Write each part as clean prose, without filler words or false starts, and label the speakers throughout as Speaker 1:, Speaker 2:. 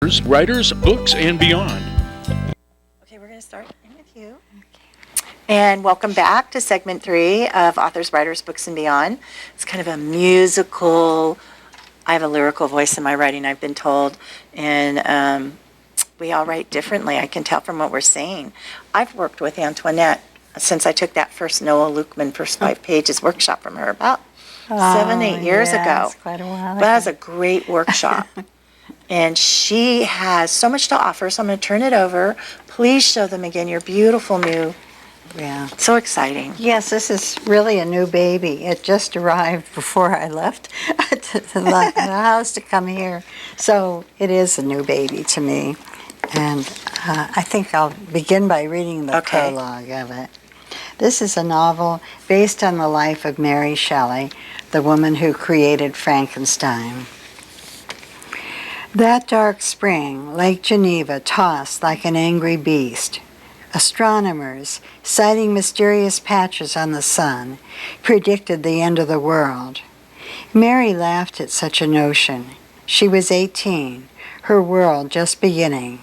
Speaker 1: Writers, Books, and Beyond.
Speaker 2: Okay, we're going to start with you. And welcome back to segment 3 of Authors, Writers, Books, and Beyond. It's kind of a musical, I have a lyrical voice in my writing, I've been told, and we all write differently, I can tell from what we're saying. I've worked with Antoinette since I took that first Noah Lukeman first 5 pages workshop from her about 7-8 years ago.
Speaker 3: That's quite a while ago.
Speaker 2: That was a great workshop. And she has so much to offer, so I'm going to turn it over. Please show them again your beautiful new, so exciting.
Speaker 3: Yes, this is really a new baby. It just arrived before I left the house to come here. So it is a new baby to me. And I think I'll begin by reading the prologue of it. This is a novel based on the life of Mary Shelley, the woman who created Frankenstein. That dark spring, Lake Geneva tossed like an angry beast. Astronomers, sighting mysterious patches on the sun, predicted the end of the world. Mary laughed at such a notion. She was 18, her world just beginning.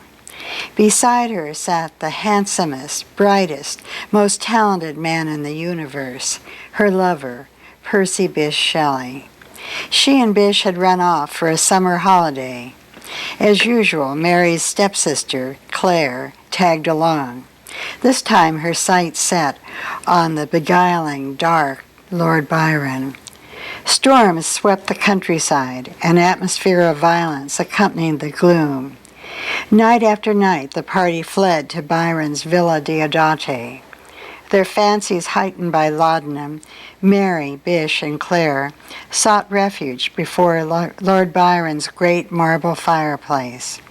Speaker 3: Beside her sat the handsomest, brightest, most talented man in the universe, her lover, Percy Bysshe Shelley. She and Bysshe had run off for a summer holiday. As usual, Mary's stepsister, Claire, tagged along. This time her sights set on the beguiling, dark Lord Byron. Storms swept the countryside, an atmosphere of violence accompanied the gloom. Night after night the party fled to Byron's Villa Diodati. Their fancies heightened by laudanum, Mary, Bysshe, and Claire sought refuge before Lord Byron's great marble fireplace.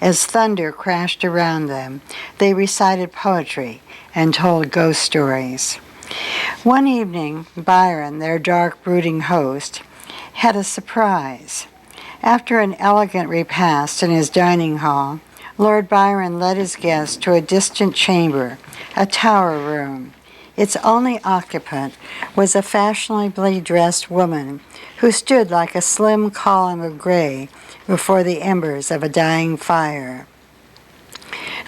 Speaker 3: As thunder crashed around them, they recited poetry and told ghost stories. One evening, Byron, their dark, brooding host, had a surprise. After an elegant repast in his dining hall, Lord Byron led his guests to a distant chamber, a tower room. Its only occupant was a fashionably dressed woman who stood like a slim column of gray before the embers of a dying fire.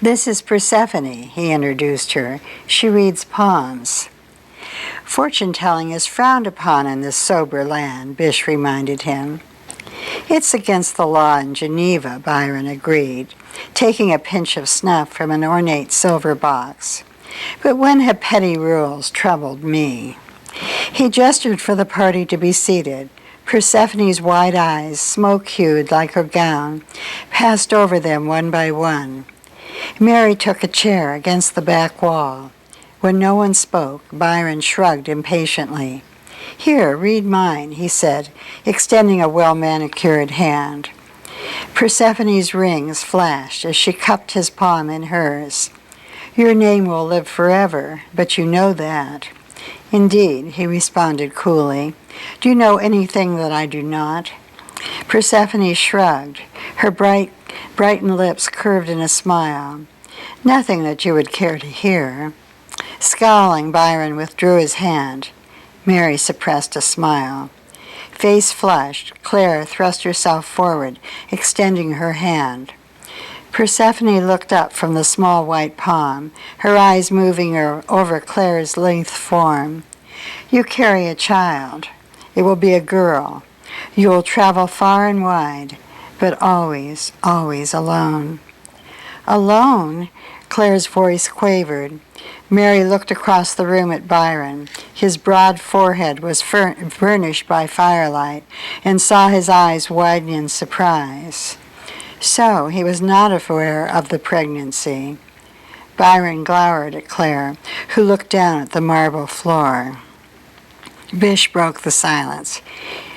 Speaker 3: This is Persephone, he introduced her. She reads palms. Fortune-telling is frowned upon in this sober land, Bysshe reminded him. It's against the law in Geneva, Byron agreed, taking a pinch of snuff from an ornate silver box. But when have petty rules troubled me? He gestured for the party to be seated. Persephone's wide eyes, smoke-hued like her gown, passed over them one by one. Mary took a chair against the back wall. When no one spoke, Byron shrugged impatiently. Here, read mine, he said, extending a well-manicured hand. Persephone's rings flashed as she cupped his palm in hers. Your name will live forever, but you know that. Indeed, he responded coolly. Do you know anything that I do not? Persephone shrugged. Her brightened lips curved in a smile. Nothing that you would care to hear. Scowling, Byron withdrew his hand. Mary suppressed a smile. Face flushed, Claire thrust herself forward, extending her hand. Persephone looked up from the small white palm, her eyes moving over Claire's lithe form. You carry a child. It will be a girl. You will travel far and wide, but always, always alone. Alone? Claire's voice quavered. Mary looked across the room at Byron. His broad forehead was burnished by firelight, and saw his eyes widen in surprise. So he was not aware of the pregnancy. Byron glowered at Claire, who looked down at the marble floor. Bysshe broke the silence.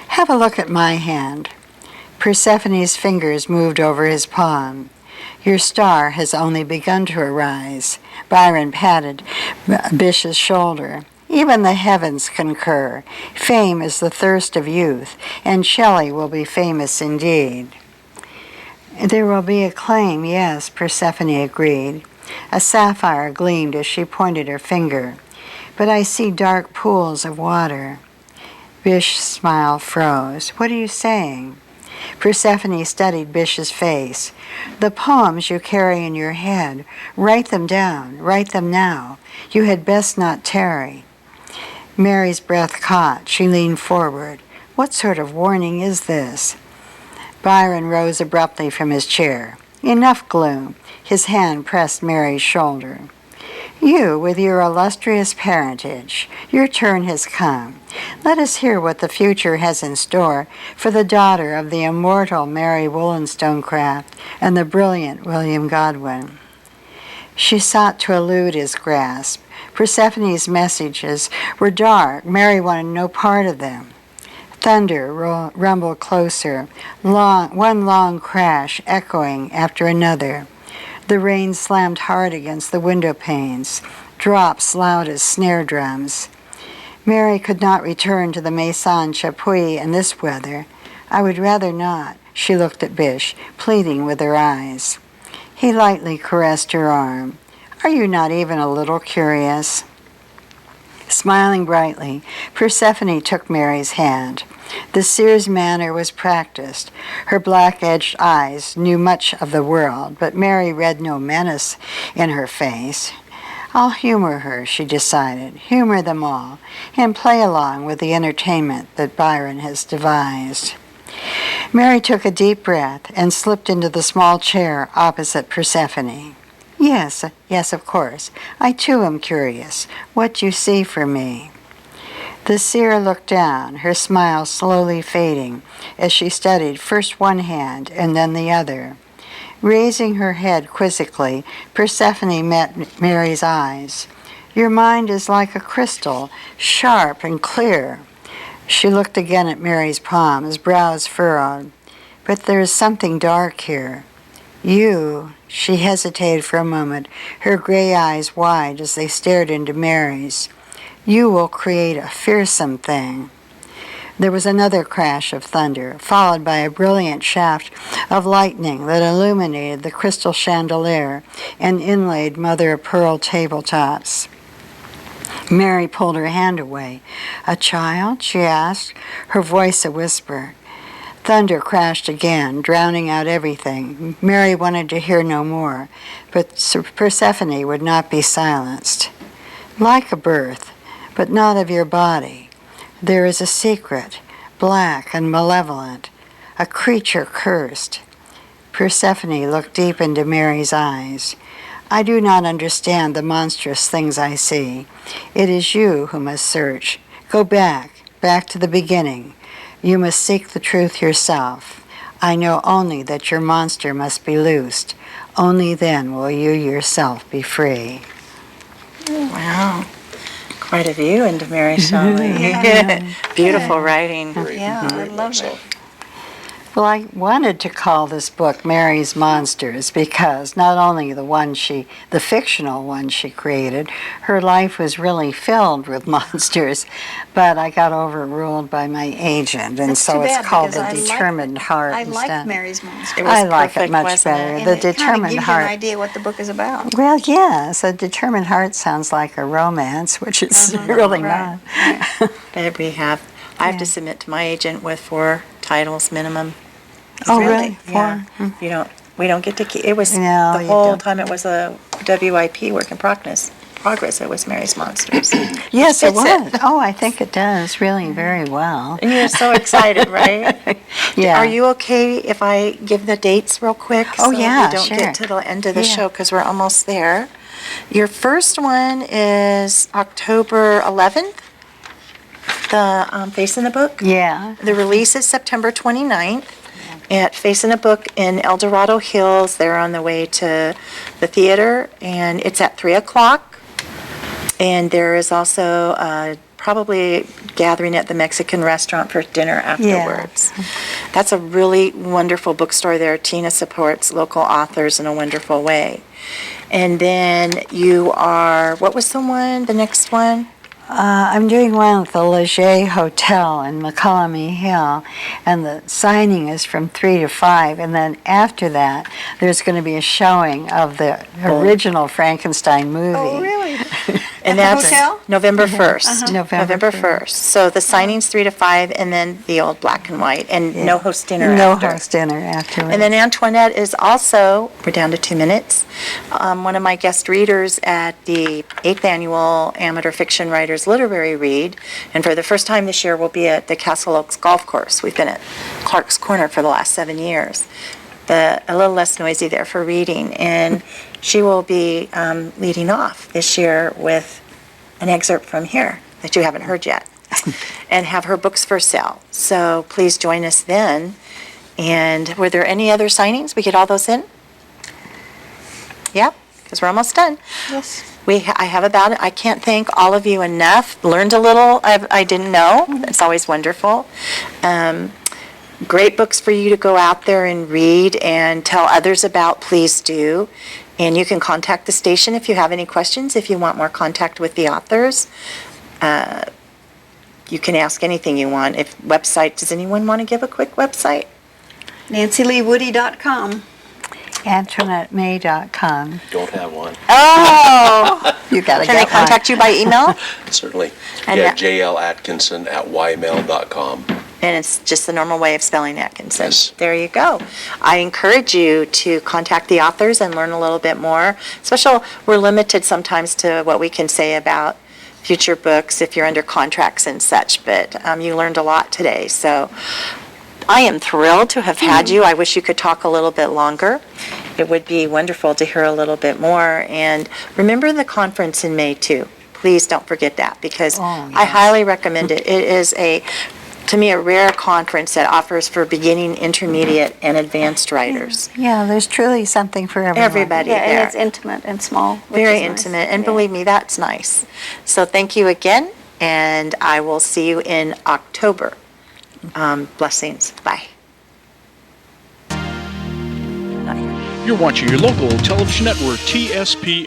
Speaker 3: Have a look at my hand. Persephone's fingers moved over his palm. Your star has only begun to arise. Byron patted Bysshe's shoulder. Even the heavens concur. Fame is the thirst of youth, and Shelley will be famous indeed. There will be acclaim, yes, Persephone agreed. A sapphire gleamed as she pointed her finger. But I see dark pools of water. Bysshe's smile froze. What are you saying? Persephone studied Bish's face. "The poems you carry in your head, write them down, write them now. You had best not tarry." Mary's breath caught. She leaned forward. "What sort of warning is this?" Byron rose abruptly from his chair. "Enough gloom." His hand pressed Mary's shoulder. "You, with your illustrious parentage, your turn has come. Let us hear what the future has in store for the daughter of the immortal Mary Wollstonecraft and the brilliant William Godwin." She sought to elude his grasp. Persephone's messages were dark. Mary wanted no part of them. Thunder rumbled closer, one long crash echoing after another. The rain slammed hard against the window panes, drops loud as snare drums. Mary could not return to the Maison Chapuis in this weather. "I would rather not." She looked at Bish, pleading with her eyes. He lightly caressed her arm. "Are you not even a little curious?" Smiling brightly, Persephone took Mary's hand. The seer's manner was practiced. Her black-edged eyes knew much of the world, but Mary read no menace in her face. "I'll humor her," she decided. "Humor them all, and play along with the entertainment that Byron has devised." Mary took a deep breath and slipped into the small chair opposite Persephone. Yes, of course. I too am curious. What do you see for me?" The seer looked down, her smile slowly fading as she studied first one hand and then the other. Raising her head quizzically, Persephone met Mary's eyes. "Your mind is like a crystal, sharp and clear." She looked again at Mary's palms, brows furrowed. "But there is something dark here. You," she hesitated for a moment, her gray eyes wide as they stared into Mary's. "You will create a fearsome thing." There was another crash of thunder, followed by a brilliant shaft of lightning that illuminated the crystal chandelier and inlaid mother-of-pearl tabletops. Mary pulled her hand away. "A child?" she asked, her voice a whisper. Thunder crashed again, drowning out everything. Mary wanted to hear no more, but Persephone would not be silenced. "Like a birth, but not of your body. There is a secret, black and malevolent, a creature cursed." Persephone looked deep into Mary's eyes. "I do not understand the monstrous things I see. It is you who must search. Go back to the beginning. You must seek the truth yourself. I know only that your monster must be loosed. Only then will you yourself be free."
Speaker 2: Wow. Quite a view into Mary Shelley. Beautiful writing.
Speaker 4: Yeah, I love it.
Speaker 3: Well, I wanted to call this book Mary's Monsters because not only the fictional one she created, her life was really filled with monsters, but I got overruled by my agent, and
Speaker 4: That's
Speaker 3: so
Speaker 4: too
Speaker 3: it's
Speaker 4: bad,
Speaker 3: called
Speaker 4: because
Speaker 3: The
Speaker 4: I
Speaker 3: Determined Heart
Speaker 4: I
Speaker 3: instead.
Speaker 4: like Mary's Monster.
Speaker 2: It was
Speaker 3: I like it
Speaker 2: perfect,
Speaker 3: much
Speaker 2: wasn't
Speaker 3: better.
Speaker 2: it?
Speaker 4: And
Speaker 3: The
Speaker 4: it kind of
Speaker 3: Determined
Speaker 4: gives you an
Speaker 3: Heart.
Speaker 4: idea what the book is about.
Speaker 3: Well, yes, A Determined Heart sounds like a romance, which is really
Speaker 4: right.
Speaker 3: not.
Speaker 2: But I have to submit to my agent with 4 titles minimum.
Speaker 3: Oh,
Speaker 4: Really?
Speaker 3: really?
Speaker 2: Yeah.
Speaker 3: Four?
Speaker 2: We don't get to keep, it was,
Speaker 3: No,
Speaker 2: the
Speaker 3: you
Speaker 2: whole
Speaker 3: don't.
Speaker 2: time it was a WIP, work in progress, it was Mary's Monsters.
Speaker 3: Yes, it
Speaker 2: Fits it.
Speaker 3: was. Oh, I think it does really very well.
Speaker 2: And you're so excited, right?
Speaker 3: Yeah.
Speaker 2: Are you okay if I give the dates real quick?
Speaker 3: Oh, yeah,
Speaker 2: we don't
Speaker 3: sure.
Speaker 2: get to the end of the
Speaker 3: Yeah.
Speaker 2: show because we're almost there. Your first one is October 11th, the Face in the Book.
Speaker 3: Yeah.
Speaker 2: The release is September 29th at Face in a Book in El Dorado Hills. They're on the way to the theater, and it's at 3 o'clock. And there is also probably gathering at the Mexican restaurant for dinner afterwards. That's a really wonderful bookstore there. Tina supports local authors in a wonderful way. And then you are, what was the next one?
Speaker 3: I'm doing one at the Leger Hotel in McCullamy Hill, and the signing is from 3 to 5, and then after that, there's going to be a showing of the original Frankenstein movie.
Speaker 4: Oh, really?
Speaker 2: And
Speaker 4: At the
Speaker 2: that's
Speaker 4: hotel?
Speaker 2: November 1st.
Speaker 3: November
Speaker 2: 1st. So the signing's 3 to 5, and then the old black and white, and no host dinner
Speaker 3: No
Speaker 2: after.
Speaker 3: host dinner afterwards.
Speaker 2: And then Antoinette is also, we're down to 2 minutes, one of my guest readers at the 8th Annual Amateur Fiction Writers Literary Read. And for the first time this year, we'll be at the Castle Oaks Golf Course. We've been at Clark's Corner for the last 7 years. A little less noisy there for reading. And she will be leading off this year with an excerpt from here that you haven't heard yet, and have her books for sale. So please join us then. And were there any other signings? We get all those in? Yep, because we're almost done.
Speaker 4: Yes.
Speaker 2: I have about it. I can't thank all of you enough. Learned a little I didn't know. It's always wonderful. Great books for you to go out there and read and tell others about. Please do. And you can contact the station if you have any questions, if you want more contact with the authors. You can ask anything you want. Does anyone want to give a quick website?
Speaker 4: NancyLeeWoody.com.
Speaker 3: AntoinetteMay.com.
Speaker 5: Don't have one.
Speaker 2: Oh!
Speaker 3: You gotta
Speaker 2: Can I
Speaker 3: get one.
Speaker 2: contact you by email?
Speaker 5: Certainly.
Speaker 2: And
Speaker 5: Yeah,
Speaker 2: that-
Speaker 5: jlatkinson@ymail.com.
Speaker 2: And it's just the normal way of spelling Atkinson.
Speaker 5: Yes.
Speaker 2: There you go. I encourage you to contact the authors and learn a little bit more. Especially, we're limited sometimes to what we can say about future books if you're under contracts and such, but you learned a lot today. So I am thrilled to have had you. I wish you could talk a little bit longer. It would be wonderful to hear a little bit more. And remember the conference in May, too. Please don't forget that, because I highly recommend it. It is to me, a rare conference that offers for beginning, intermediate, and advanced writers.
Speaker 3: Yeah, there's truly something for everyone.
Speaker 2: Everybody
Speaker 4: Yeah,
Speaker 2: there.
Speaker 4: and it's intimate and small. which
Speaker 2: Very
Speaker 4: is nice.
Speaker 2: intimate, and
Speaker 4: Yeah.
Speaker 2: believe me, that's nice. So thank you again, and I will see you in October. Blessings. Bye.
Speaker 1: You're watching your local television network, TSPN.